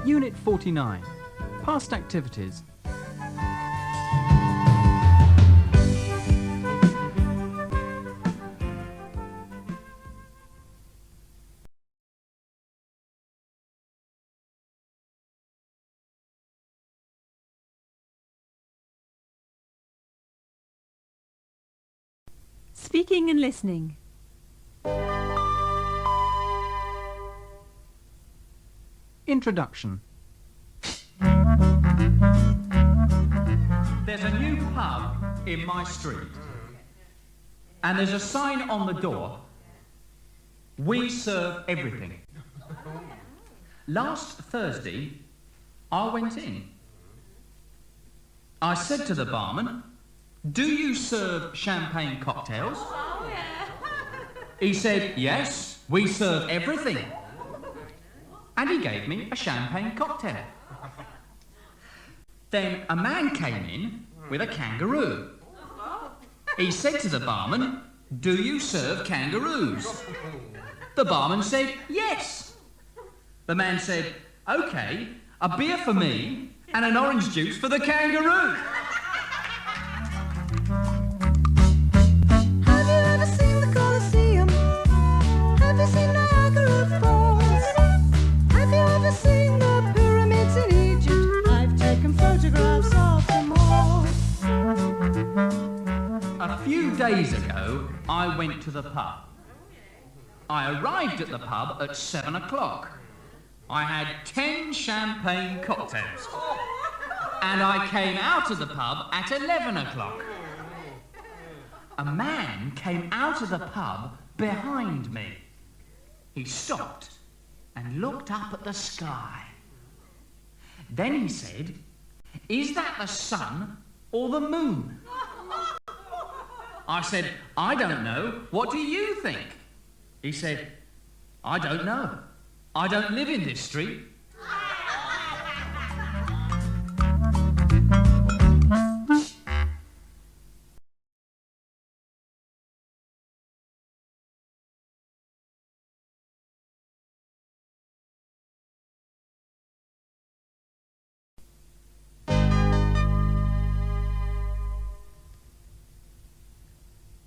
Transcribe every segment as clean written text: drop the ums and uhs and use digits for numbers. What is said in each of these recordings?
Unit 49. Past activities. Speaking and listening. Introduction. There's a new pub in my street, and there's a sign on the door, "We serve everything." Last Thursday, I went in. I said to the barman, "Do you serve champagne cocktails?" He said, "Yes, we serve everything." And he gave me a champagne cocktail. Then a man came in with a kangaroo. He said to the barman, "Do you serve kangaroos?" The barman said, "Yes." The man said, "OK, a beer for me and an orange juice for the kangaroo." Have you ever seen the Colosseum? Have you seen Niagara Falls? Have you ever seen the pyramids in Egypt? I've taken photographs of them all. A few days ago, I went to the pub. I arrived at the pub at 7 o'clock. I had 10 champagne cocktails. And I came out of the pub at 11 o'clock. A man came out of the pub behind me. He stopped and looked up at the sky. Then he said, "Is that the sun or the moon?" I said, "I don't know. What do you think?" He said, "I don't know. I don't live in this street."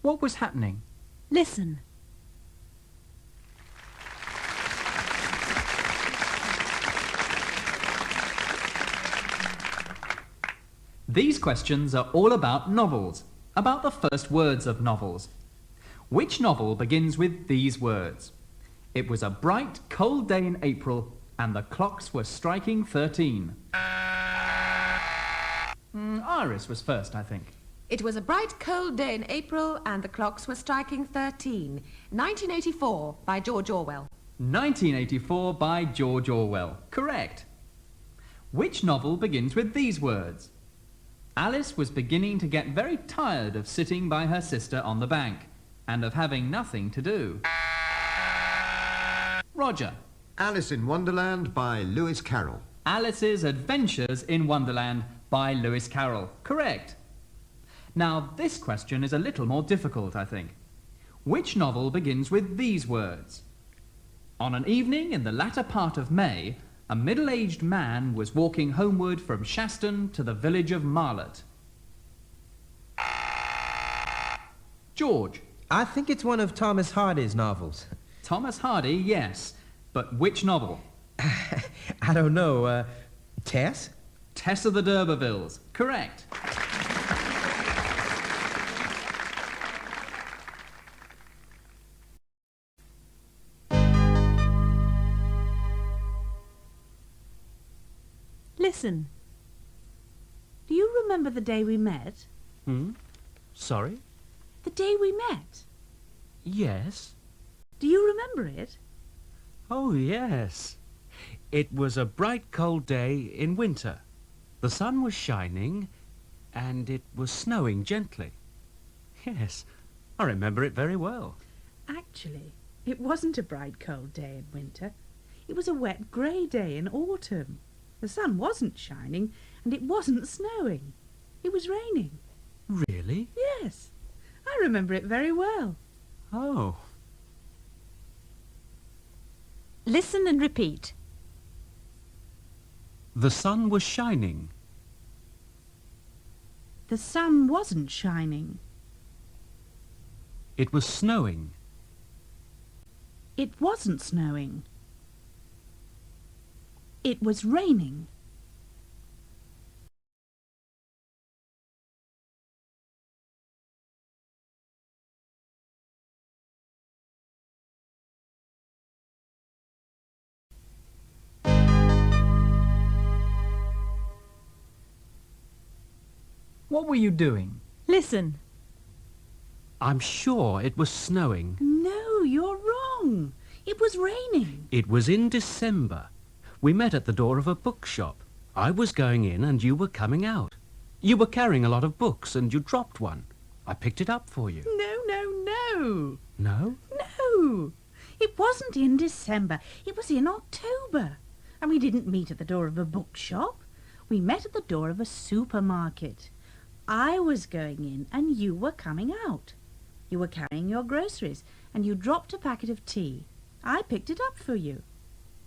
What was happening? Listen. These questions are all about novels, about the first words of novels. Which novel begins with these words? It was a bright, cold day in April, and the clocks were striking 13. Iris was first, I think. It was a bright, cold day in April, and the clocks were striking 13. 1984, by George Orwell. 1984 by George Orwell. Correct. Which novel begins with these words? Alice was beginning to get very tired of sitting by her sister on the bank, and of having nothing to do. Roger. Alice in Wonderland by Lewis Carroll. Alice's Adventures in Wonderland by Lewis Carroll. Correct. Now, this question is a little more difficult, I think. Which novel begins with these words? On an evening in the latter part of May, a middle-aged man was walking homeward from Shaston to the village of Marlott. George. I think it's one of Thomas Hardy's novels. Thomas Hardy, yes. But which novel? I don't know. Tess? Tess of the D'Urbervilles. Correct. Listen. Do you remember the day we met? Sorry? The day we met. Yes. Do you remember it? Oh, yes. It was a bright, cold day in winter. The sun was shining, and it was snowing gently. Yes, I remember it very well. Actually, it wasn't a bright, cold day in winter. It was a wet, grey day in autumn. The sun wasn't shining, and it wasn't snowing. It was raining. Really? Yes, I remember it very well. Oh. Listen and repeat. The sun was shining. The sun wasn't shining. It was snowing. It wasn't snowing. It was raining. What were you doing? Listen. I'm sure it was snowing. No, you're wrong. It was raining. It was in December. We met at the door of a bookshop. I was going in and you were coming out. You were carrying a lot of books and you dropped one. I picked it up for you. No, no, no. No? No. It wasn't in December. It was in October. And we didn't meet at the door of a bookshop. We met at the door of a supermarket. I was going in and you were coming out. You were carrying your groceries and you dropped a packet of tea. I picked it up for you.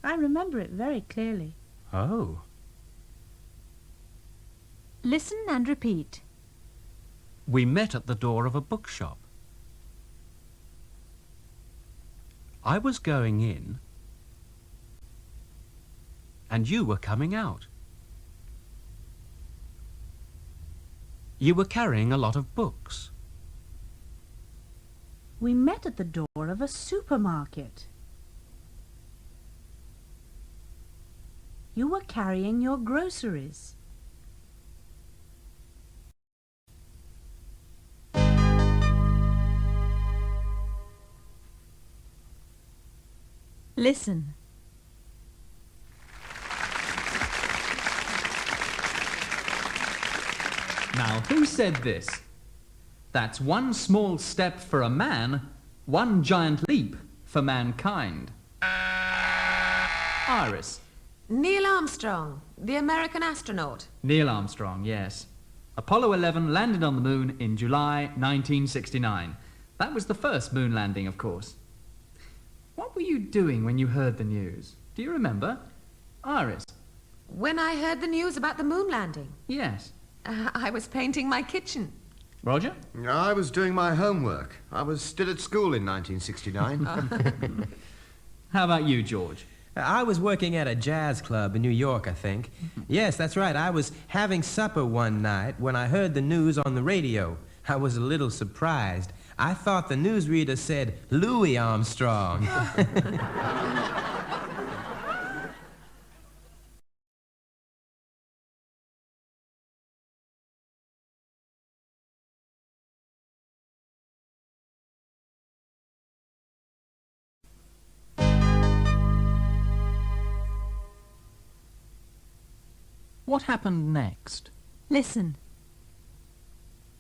I remember it very clearly. Oh. Listen and repeat. We met at the door of a bookshop. I was going in and you were coming out. You were carrying a lot of books. We met at the door of a supermarket. You were carrying your groceries. Listen. Now, who said this? That's one small step for a man, one giant leap for mankind. Iris. Neil Armstrong, the American astronaut. Neil Armstrong, yes. Apollo 11 landed on the moon in July 1969. That was the first moon landing, of course. What were you doing when you heard the news? Do you remember? Iris. When I heard the news about the moon landing, Yes. I was painting my kitchen. Roger? I was doing my homework. I was still at school in 1969. How about you, George? I was working at a jazz club in New York, I think. Yes, that's right. I was having supper one night when I heard the news on the radio. I was a little surprised. I thought the newsreader said Louis Armstrong. What happened next? Listen.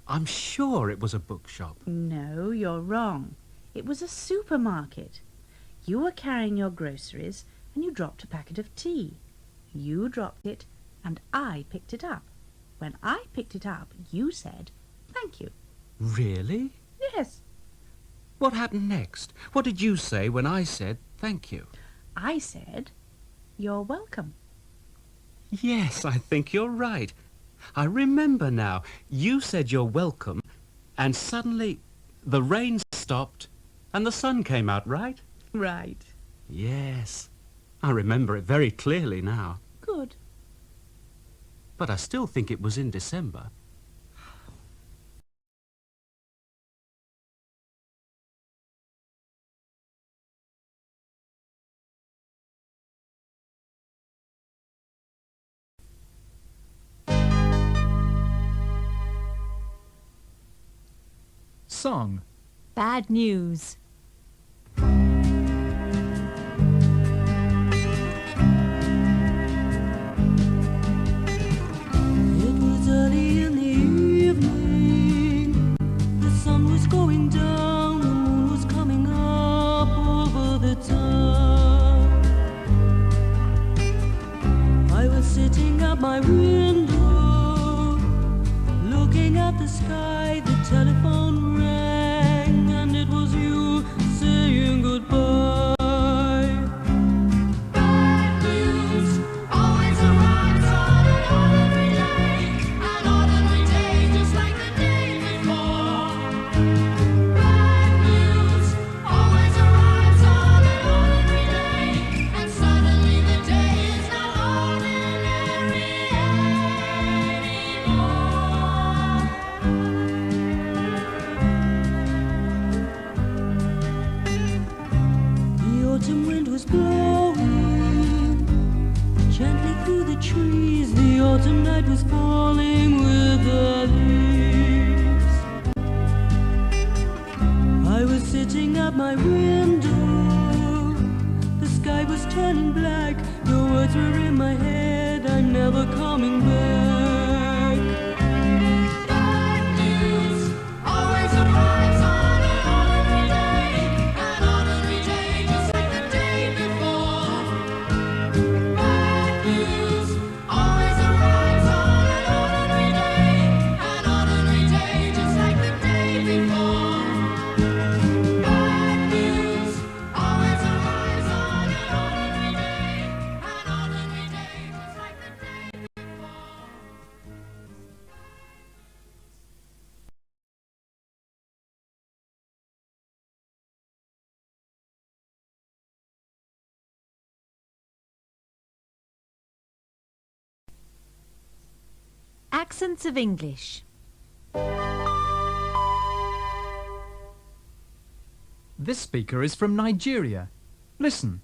I'm sure it was a bookshop. No, you're wrong. It was a supermarket. You were carrying your groceries and you dropped a packet of tea. You dropped it and I picked it up. When I picked it up, you said, "Thank you." Really? Yes. What happened next? What did you say when I said thank you? I said, "You're welcome." Yes, I think you're right. I remember now. You said you're welcome, and suddenly the rain stopped and the sun came out, right? Right. Yes. I remember it very clearly now. Good. But I still think it was in December. Song. Bad news. It was early in the evening. The sun was going down, the moon was coming up over the town. I was sitting at my window, looking at the sky. The telephone rang, and it was you saying goodbye. Bad news always arrives trees. The autumn night was falling with the leaves. I was sitting at my window. The sky was turning black. The words were in my head. I'm never coming back. Bad news always arrives on an ordinary day. An ordinary day just like the day before. Bad news always arrives on an ordinary day. An ordinary day just like the day before. Bad news always arrives on an ordinary day. An ordinary day just like the day before. Accents of English. This speaker is from Nigeria. Listen.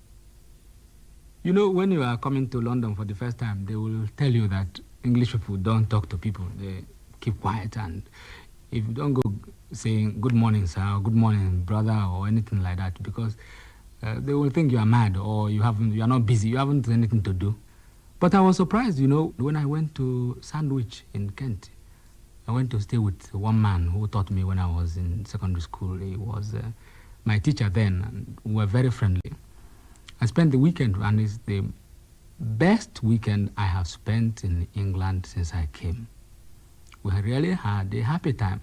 You know, when you are coming to London for the first time, they will tell you that English people don't talk to people. They keep quiet, and if you don't go saying good morning, sir, or good morning, brother, or anything like that, because they will think you are mad or you are not busy, you haven't anything to do. But I was surprised, you know, when I went to Sandwich in Kent. I went to stay with one man who taught me when I was in secondary school. He was my teacher then, and we were very friendly. I spent the weekend, and it's the best weekend I have spent in England since I came. We really had a happy time.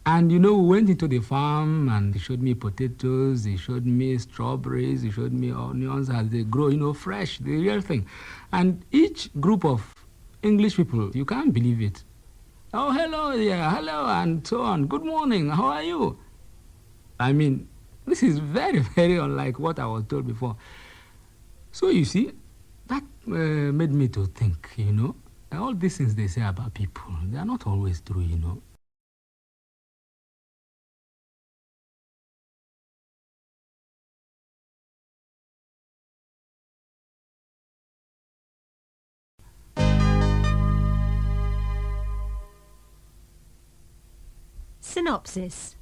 And you know, we went into the farm, and he showed me potatoes, he showed me strawberries, he showed me onions as they grow, you know, fresh, the real thing. And each group of English people, you can't believe it. Oh, hello, yeah, hello, and so on. Good morning, how are you? I mean, this is very, very unlike what I was told before. So you see, that made me to think, you know, all these things they say about people, they are not always true, you know. Synopsis.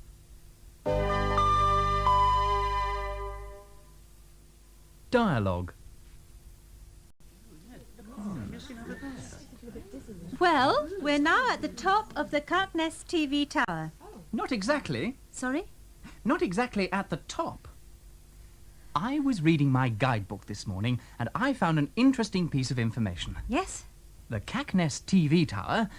Dialogue. Well, we're now at the top of the Cackness TV tower. Not exactly. Sorry? Not exactly at the top. I was reading my guidebook this morning, and I found an interesting piece of information. Yes? The Cackness TV tower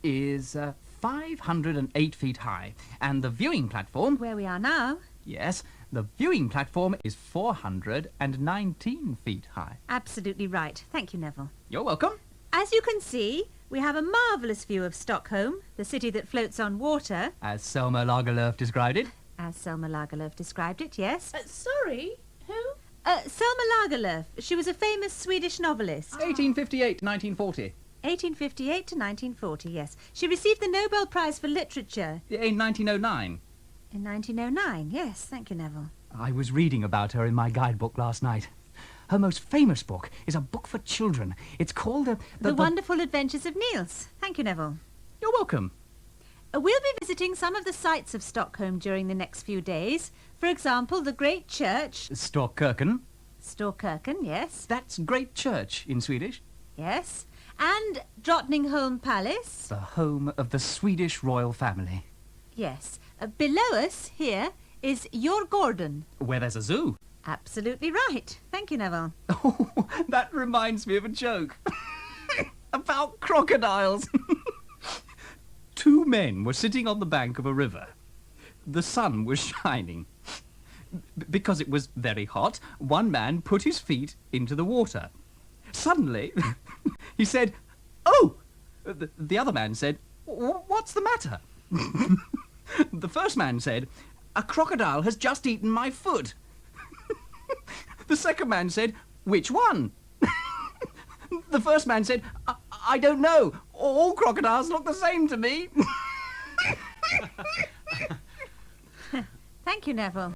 is 508 feet high, and the viewing platform... Where we are now? Yes, the viewing platform is 419 feet high. Absolutely right. Thank you, Neville. You're welcome. As you can see, we have a marvellous view of Stockholm, the city that floats on water. As Selma Lagerlöf described it. As Selma Lagerlöf described it, yes. Sorry, who? Selma Lagerlöf. She was a famous Swedish novelist. 1858 to 1940. 1858 to 1940, yes. She received the Nobel Prize for Literature. In 1909. In 1909, yes. Thank you, Neville. I was reading about her in my guidebook last night. Her most famous book is a book for children. It's called The Wonderful Adventures of Niels. Thank you, Neville. You're welcome. We'll be visiting some of the sights of Stockholm during the next few days. For example, the Great Church. Storkirken. Storkirken, yes. That's Great Church in Swedish. Yes. And Drottningholm Palace. The home of the Swedish royal family. Yes. Below us, here, is Djurgården. Where there's a zoo. Absolutely right. Thank you, Neville. Oh, that reminds me of a joke. About crocodiles. Two men were sitting on the bank of a river. The sun was shining. Because it was very hot, one man put his feet into the water. Suddenly, he said, "Oh!" The other man said, "What's the matter?" The first man said, "A crocodile has just eaten my foot." The second man said, "Which one?" The first man said, I don't know. All crocodiles look the same to me." Thank you, Neville.